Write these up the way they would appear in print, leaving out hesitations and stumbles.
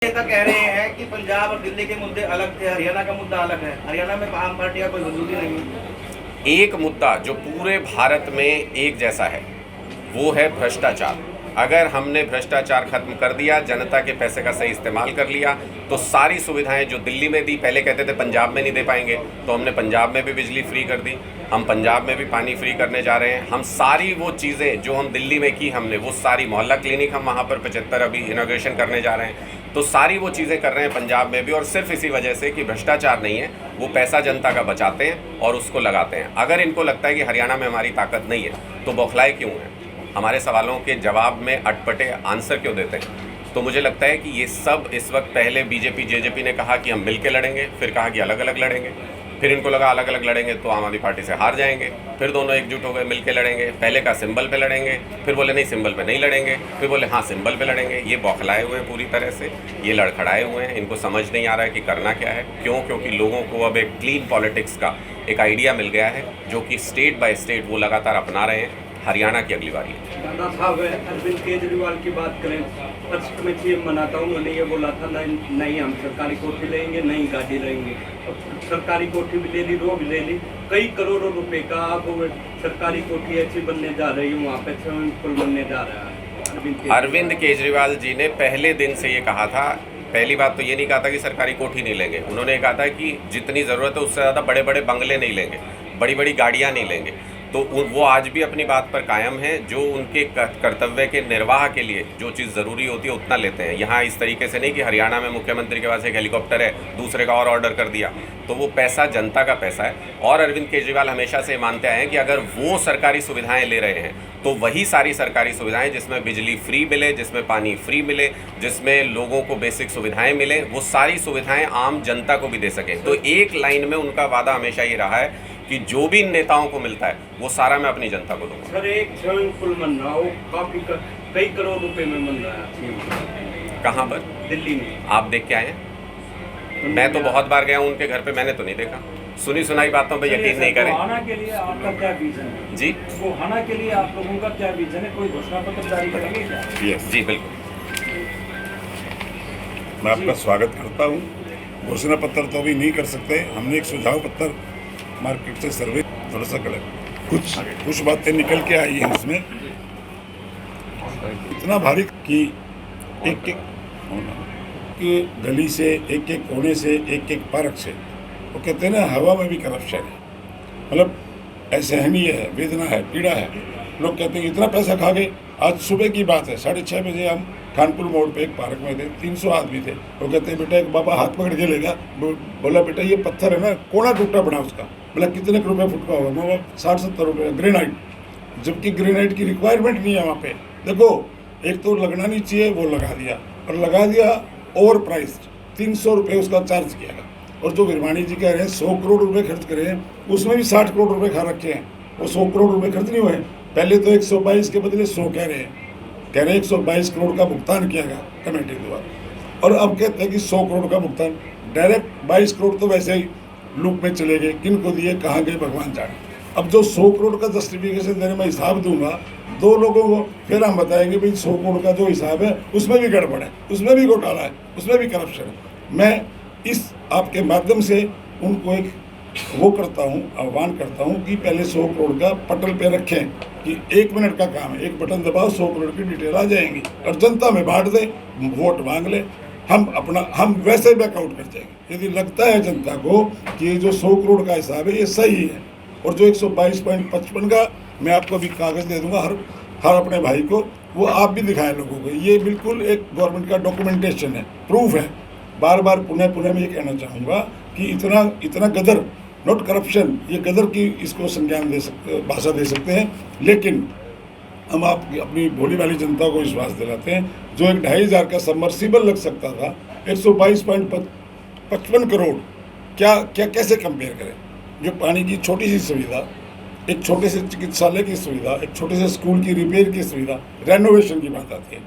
नेता कह रहे हैं कि पंजाब और दिल्ली के मुद्दे अलग थे, हरियाणा का मुद्दा अलग है। हरियाणा में आम पार्टी का कोई वजूद ही नहीं है। एक मुद्दा जो पूरे भारत में एक जैसा है वो है भ्रष्टाचार। अगर हमने भ्रष्टाचार खत्म कर दिया, जनता के पैसे का सही इस्तेमाल कर लिया, तो सारी सुविधाएं जो दिल्ली में दी, पहले कहते थे पंजाब में नहीं दे पाएंगे, तो हमने पंजाब में भी बिजली फ्री कर दी, हम पंजाब में भी पानी फ्री करने जा रहे हैं। हम सारी वो चीज़ें जो हम दिल्ली में की हमने, वो सारी मोहल्ला क्लिनिक हम वहाँ पर 75 अभी इनॉग्रेशन करने जा रहे हैं, तो सारी वो चीज़ें कर रहे हैं पंजाब में भी। और सिर्फ इसी वजह से कि भ्रष्टाचार नहीं है, वो पैसा जनता का बचाते हैं और उसको लगाते हैं। अगर इनको लगता है कि हरियाणा में हमारी ताकत नहीं है तो बौखलाए क्यों हैं? हमारे सवालों के जवाब में अटपटे आंसर क्यों देते हैं? तो मुझे लगता है कि ये सब इस वक्त, पहले बीजेपी जेजेपी ने कहा कि हम मिल के लड़ेंगे, फिर कहा कि अलग अलग लड़ेंगे, फिर इनको लगा अलग अलग लड़ेंगे तो आम आदमी पार्टी से हार जाएंगे, फिर दोनों एकजुट हो गए मिल के लड़ेंगे। पहले का सिंबल पे लड़ेंगे, फिर बोले नहीं सिंबल पे नहीं लड़ेंगे, फिर बोले हाँ सिंबल पे लड़ेंगे। ये बौखलाए हुए हैं पूरी तरह से, ये लड़खड़ाए हुए हैं, इनको समझ नहीं आ रहा है कि करना क्या है। क्यों? क्योंकि लोगों को अब एक क्लीन पॉलिटिक्स का एक आइडिया मिल गया है, जो कि स्टेट बाय स्टेट वो लगातार अपना रहे हैं। हरियाणा की अगली बारी है। दादा साहब अरविंद केजरीवाल की बात करें, फर्स्ट में सीएम बना था, उन्होंने ये बोला था नहीं हम सरकारी कोठी लेंगे, नई गाड़ी लेंगे। सरकारी कोठी भी ले ली, रो भी ले ली, कई करोड़ों रुपए का अब सरकारी कोठी ऐसी बनने जा रही है, वहाँ पे स्विमिंग पूल बनने जा रहा है। अरविंद केजरीवाल जी ने पहले दिन से ये कहा था। पहली बात तो ये नहीं कहा था कि सरकारी कोठी नहीं लेंगे, उन्होंने कहा था कि जितनी ज़रूरत है उससे ज़्यादा बड़े बड़े बंगले नहीं लेंगे, बड़ी बड़ी गाड़ियाँ नहीं लेंगे। तो वो आज भी अपनी बात पर कायम है। जो उनके कर्तव्य के निर्वाह के लिए जो चीज़ ज़रूरी होती है उतना लेते हैं। यहाँ इस तरीके से नहीं कि हरियाणा में मुख्यमंत्री के पास एक हेलीकॉप्टर है, दूसरे का और ऑर्डर कर दिया, तो वो पैसा जनता का पैसा है। और अरविंद केजरीवाल हमेशा से मानते आए हैं कि अगर वो सरकारी सुविधाएं ले रहे हैं तो वही सारी सरकारी सुविधाएं जिसमें बिजली फ्री मिले, जिसमें पानी फ्री मिले, जिसमें लोगों को बेसिक सुविधाएं मिले, वो सारी सुविधाएं आम जनता को भी दे सकें। तो एक लाइन में उनका वादा हमेशा ये रहा है कि जो भी इन नेताओं को मिलता है वो सारा मैं अपनी जनता को दूंगा। सर एक स्विमिंग पूल बन रहा हो, काफी कई करोड़ रुपए में बन रहा है। कहाँ पर? दिल्ली में। आप देख के आए? मैं तो बहुत बार गया हूँ उनके घर पे, मैंने तो नहीं देखा। सुनी सुनाई बातों पे यकीन नहीं करें। गोहाना के लिए आपका क्या विजन है जी? गोहाना के लिए आप लोगों का क्या विजन है? कोई घोषणा पत्र जारी करेंगे क्या? जी बिल्कुल। मैं आपका स्वागत करता हूँ। घोषणा पत्र तो अभी नहीं कर सकते, हमने एक सुझाव पत्र मार्केट से सर्वे थोड़ा सा कलेक्ट, कुछ बातें निकल के आई हैं उसमें। इतना भारी कि एक एक गली से, एक एक कोने से, एक एक पार्क से, वो कहते हैं ना हवा में भी करप्शन है। मतलब असहनीय है, वेदना है, पीड़ा है। लोग कहते हैं इतना पैसा खा गए। आज सुबह की बात है, 6:30 बजे हम खानपुर मोड़ पे एक पार्क में थे, 300 आदमी थे। वो कहते हैं बेटा एक बाबा हाथ पकड़ के लेगा, बोला बेटा ये पत्थर है ना, कोना टूटा पड़ा उसका। बोला कितने रुपए फुट का होगा? बोला 60-70 रुपये ग्रेनाइट, जबकि ग्रेनाइट की रिक्वायरमेंट नहीं है वहाँ पे। देखो एक तो लगना नहीं चाहिए, वो लगा दिया, और लगा दिया ओवर प्राइस, 300 रुपये उसका चार्ज किया गया। और जो गिरवाणी जी कह रहे हैं 100 करोड़ रुपए खर्च करे हैं, उसमें भी 60 करोड़ रुपए खा रखे हैं। वो 100 करोड़ रुपए खर्च नहीं हुए। पहले तो 122 के बदले 100 कह रहे हैं, 122 करोड़ का भुगतान किया गया कमेटी द्वारा। और अब कहते हैं कि 100 करोड़ का भुगतान, डायरेक्ट 22 करोड़ तो वैसे ही लूप में चले गए, किन को दिए कहाँ गए भगवान जाने। अब जो 100 करोड़ का जस्टिफिकेशन देने में हिसाब दूंगा 2 लोगों को, फिर हम बताएंगे भाई 100 करोड़ का जो हिसाब है उसमें भी गड़बड़ है, उसमें भी घोटाला है, उसमें भी करप्शन है। मैं इस आपके माध्यम से उनको एक वो करता हूँ, आह्वान करता हूँ कि पहले 100 करोड़ का पटल पे रखें कि 1 मिनट का काम है, एक बटन दबाओ 100 करोड़ की डिटेल आ जाएंगी, और जनता में बांट दे, वोट मांग ले, हम वैसे बैकआउट कर जाएंगे। यदि लगता है जनता को कि ये जो 100 करोड़ का हिसाब है ये सही है, और जो 122.55 का मैं आपको भी कागज़ दे दूंगा हर अपने भाई को, वो आप भी दिखाएं लोगों को। ये बिल्कुल एक गवर्नमेंट का डॉक्यूमेंटेशन है, प्रूफ है। बार बार पुनः मैं ये कहना चाहूँगा कि इतना गदर, नॉट करप्शन, ये गदर की इसको संज्ञान दे सकते, भाषा दे सकते हैं। लेकिन हम आप अपनी भोली वाली जनता को विश्वास दिलाते हैं, जो एक 2,500 का सबमर्सिबल लग सकता था, 122.55 करोड़, क्या कैसे कंपेयर करें? जो पानी की छोटी सी सुविधा, एक छोटे से चिकित्सालय की सुविधा, एक छोटे से स्कूल की रिपेयर की सुविधा, रेनोवेशन की बात आती है।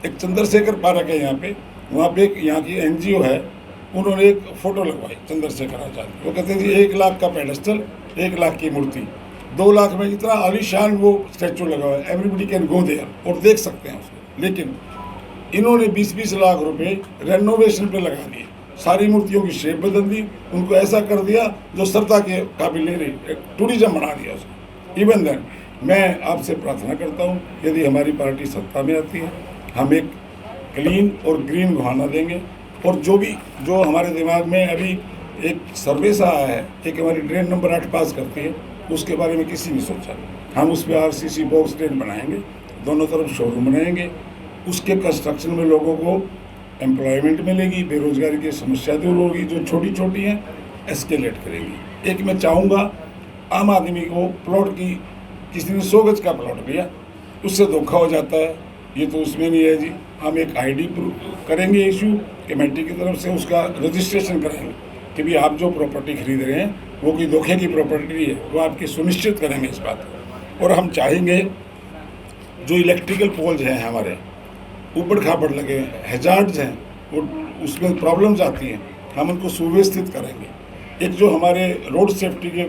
एक चंद्रशेखर पार्क है यहाँ पे, वहाँ पे एक यहाँ की NGO है, उन्होंने एक फ़ोटो लगवाई चंद्रशेखर आजाद। वो कहते हैं जी 1 लाख का पेडेस्टल, 1 लाख की मूर्ति, 2 लाख में इतना आलीशान वो स्टैचू लगा हुआ है, एवरीबडी कैन गो देयर और देख सकते हैं उसको। लेकिन इन्होंने 20-20 लाख रुपए रेनोवेशन पे लगा दिए, सारी मूर्तियों की शेप बदल दी, उनको ऐसा कर दिया जो श्रद्धा के काबिल नहीं रही, टूरिज्म बना दिया उसको। इवन देन मैं आपसे प्रार्थना करता हूँ, यदि हमारी पार्टी सत्ता में आती है, हम एक क्लीन और ग्रीन गोहाना देंगे। और जो हमारे दिमाग में अभी एक सर्वे सा आया है, एक हमारी ड्रेन नंबर 8 पास करती है, उसके बारे में किसी ने सोचा। हम उस पर RCC बॉक्स ड्रेन बनाएंगे, दोनों तरफ शोरूम बनाएंगे, उसके कंस्ट्रक्शन में लोगों को एम्प्लॉयमेंट मिलेगी, बेरोजगारी की समस्या दूर होगी, जो छोटी छोटी हैं एस्केलेट करेगी। एक मैं चाहूँगा आम आदमी को प्लॉट की, किसी ने 100 गज का प्लॉट लिया, उससे धोखा हो जाता है, ये तो उसमें नहीं है जी। हम एक ID करेंगे इशू कमेटी की तरफ से, उसका रजिस्ट्रेशन कराएंगे कि भी आप जो प्रॉपर्टी खरीद रहे हैं वो कोई धोखे की प्रॉपर्टी है, वो आपकी सुनिश्चित करेंगे इस बात को। और हम चाहेंगे जो इलेक्ट्रिकल पोल्स हैं हमारे ऊबड़ खाबड़ लगे हैं, हैजार्ड्स हैं, वो उसमें प्रॉब्लम्स आती हैं, हम उनको सुव्यवस्थित करेंगे। एक जो हमारे रोड सेफ्टी के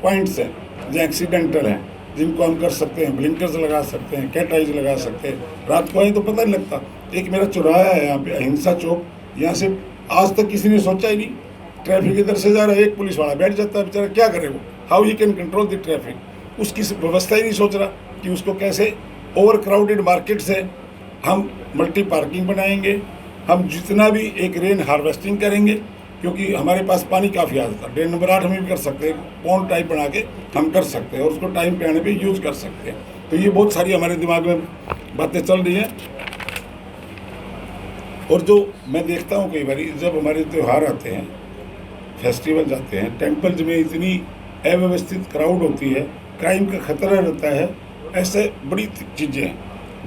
पॉइंट्स हैं जो एक्सीडेंटल हैं, जिनको हम कर सकते हैं, ब्लिंकर्स लगा सकते हैं, कैट आइज लगा सकते हैं, रात को आए तो पता नहीं लगता। एक मेरा चौराहा है यहाँ पे अहिंसा चौक, यहाँ से आज तक किसी ने सोचा ही नहीं, ट्रैफिक इधर से जा रहा है, एक पुलिस वाला बैठ जाता है, बेचारा क्या करे वो, how he can control the traffic, उसकी व्यवस्था ही नहीं सोच रहा कि उसको कैसे ओवर क्राउडेड मार्केट से हम मल्टी पार्किंग बनाएंगे। हम जितना भी एक रेन हार्वेस्टिंग करेंगे, क्योंकि हमारे पास पानी काफ़ी आता था, ड्रेन नंबर 8 में भी कर सकते हैं, पॉन्ड टाइप बना के हम कर सकते हैं और उसको टाइम पे आने पे यूज़ कर सकते हैं। तो ये बहुत सारी हमारे दिमाग में बातें चल रही हैं। और जो मैं देखता हूँ कई बार जब हमारे त्यौहार आते हैं, फेस्टिवल्स आते हैं, टेम्पल्स में इतनी अव्यवस्थित क्राउड होती है, क्राइम का खतरा रहता है, ऐसे बड़ी चीज़ें हैं।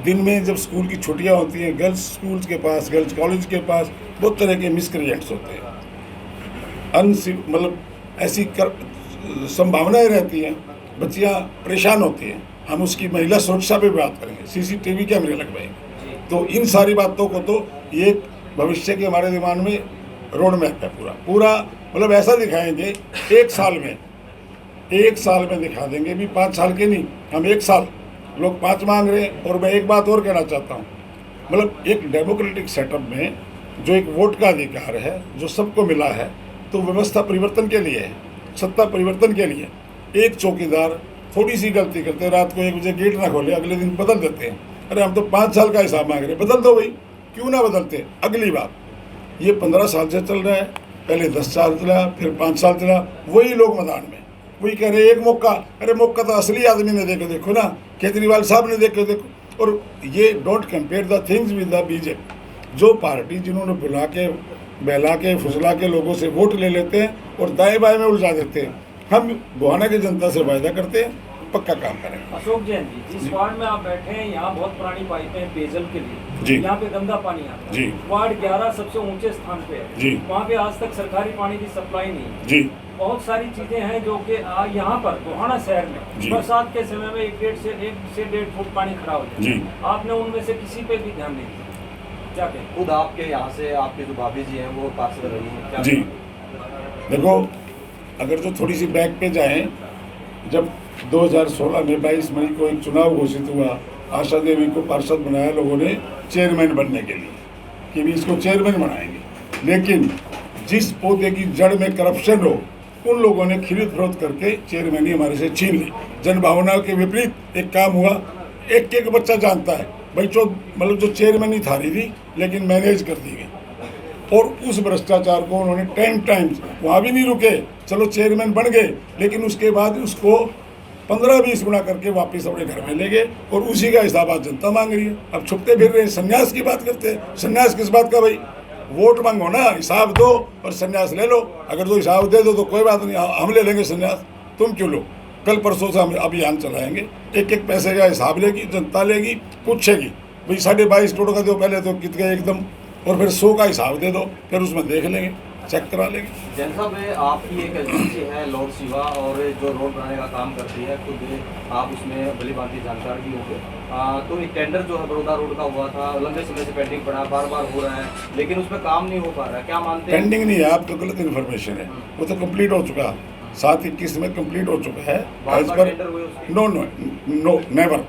दिन में जब स्कूल की छुट्टियां होती हैं, गर्ल्स स्कूल्स के पास, गर्ल्स कॉलेज के पास बहुत तरह के मिसक्रिएंट्स होते हैं, मतलब ऐसी संभावनाएं रहती हैं, बच्चियां परेशान होती हैं। हम उसकी महिला सुरक्षा पे बात करेंगे, CCTV कैमरे लगवाएंगे। तो इन सारी बातों को तो ये भविष्य के हमारे दिमाग में रोड मैप है पूरा मतलब ऐसा दिखाएंगे, एक साल में दिखा देंगे भी, 5 साल के नहीं, हम 1 साल, लोग 5 मांग रहे हैं। और मैं एक बात और कहना चाहता हूँ, मतलब एक डेमोक्रेटिक सेटअप में जो एक वोट का अधिकार है जो सबको मिला है, तो व्यवस्था परिवर्तन के लिए है, सत्ता परिवर्तन के लिए। एक चौकीदार थोड़ी सी गलती करते हैं, रात को 1 बजे गेट ना खोले, अगले दिन बदल देते हैं। अरे हम तो 5 साल का हिसाब मांग रहे हैं, बदल दो भाई, क्यों ना बदलते। अगली बात, ये 15 साल से चल रहा है, पहले 10 साल चला, फिर 5 साल चला, वही लोग मैदान में, वही कह रहे एक मौका। अरे मौका तो असली आदमी ने देखो ना, केजरीवाल साहब ने देखो। और ये don't compare the things with the BJP. जो पार्टी जिन्होंने बुला के बहला के फुसला के लोगों से वोट ले लेते हैं और दाएं बाएं में उलझा देते हैं। हम गोहाना की जनता से वायदा करते हैं, पक्का काम करेंगे। अशोक जैन जी, जिस वार्ड में आप बैठे हैं, यहाँ बहुत पुरानी पाइपें हैं पेयजल के जी। लिए, यहाँ पे गंदा पानी आता है। जी। वार्ड 11 सबसे ऊंचे स्थान पे है जी। वहाँ पे आज तक सरकारी पानी की सप्लाई नहीं है जी। बहुत सारी चीजें हैं जो कि यहाँ पर गोहाना शहर जी। में बरसात के समय में 1 से 1.5 फुट पानी खड़ा हो जाता जी। है। आपने उनमें से किसी पे भी ध्यान नहीं दिया, क्या कहें? खुद आपके यहाँ से आपके जो भाभी जी हैं वो पार्षद रही हैं, क्या जी देखो, अगर जो थोड़ी सी बैक पे जाएं, जब 2016 में 22 मई को एक चुनाव घोषित हुआ, आशा देवी को पार्षद बनाया लोगों ने चेयरमैन बनने के लिए कि भी इसको चेयरमैन बनाएंगे। लेकिन जिस पौधे की जड़ में करप्शन हो, उन लोगों ने खरीद फरोख्त करके चेयरमैनी हमारे से छीन ली। जनभावना के विपरीत एक काम हुआ, एक बच्चा जानता है भाई मतलब जो चेयरमैनी था रही थी, लेकिन मैनेज कर दी गई। और उस भ्रष्टाचार को उन्होंने 10 टाइम्स, वहाँ भी नहीं रुके, चलो चेयरमैन बन गए, लेकिन उसके बाद उसको 15-20 गुना करके वापस अपने घर में ले गए और उसी का हिसाब आज जनता मांग रही है। अब छुपते फिर रहे, संन्यास की बात करते हैं। संन्यास किस बात का भाई? वोट मांगो ना, हिसाब दो और संन्यास ले लो। अगर तो हिसाब दे दो तो कोई बात नहीं, हम ले लेंगे संन्यास, तुम क्यों लो। कल परसों से हम अभियान चलाएंगे, एक पैसे का हिसाब लेगी जनता, लेगी, पूछेगी भाई 22.5 करोड़ का दो पहले तो कितने एकदम, और फिर 100 का हिसाब दे दो, फिर उसमें देख लेंगे, चेक करा लेंगे। जैन साहब, आपकी एक एजेंसी है लॉर्ड शिवा, और जो रोड बनाने का काम करती है, खुद आप उसमें भली भांति जानकार भी होंगे। तो एक टेंडर जो है बड़ौदा रोड का हुआ था, लंबे समय से पेंडिंग पड़ा, बार हो रहा है, लेकिन उसमें काम नहीं हो पा रहा है, क्या मानते हैं? पेंडिंग नहीं है, आपको गलत इन्फॉर्मेशन है, वो तो कंप्लीट हो चुका, 7-21 में कंप्लीट हो चुका है। एज पर नो नेवर,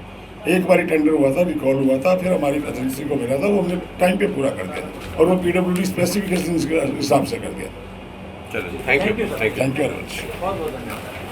एक बार टेंडर हुआ था, रिकॉल हुआ था, फिर हमारी एजेंसी को मिला था, वो हमने टाइम पे पूरा कर दिया और वो PWD स्पेसिफिकेशन के हिसाब से कर दिया। चलो, thank you, thank you. Thank you very much. बहुत बहुत धन्यवाद।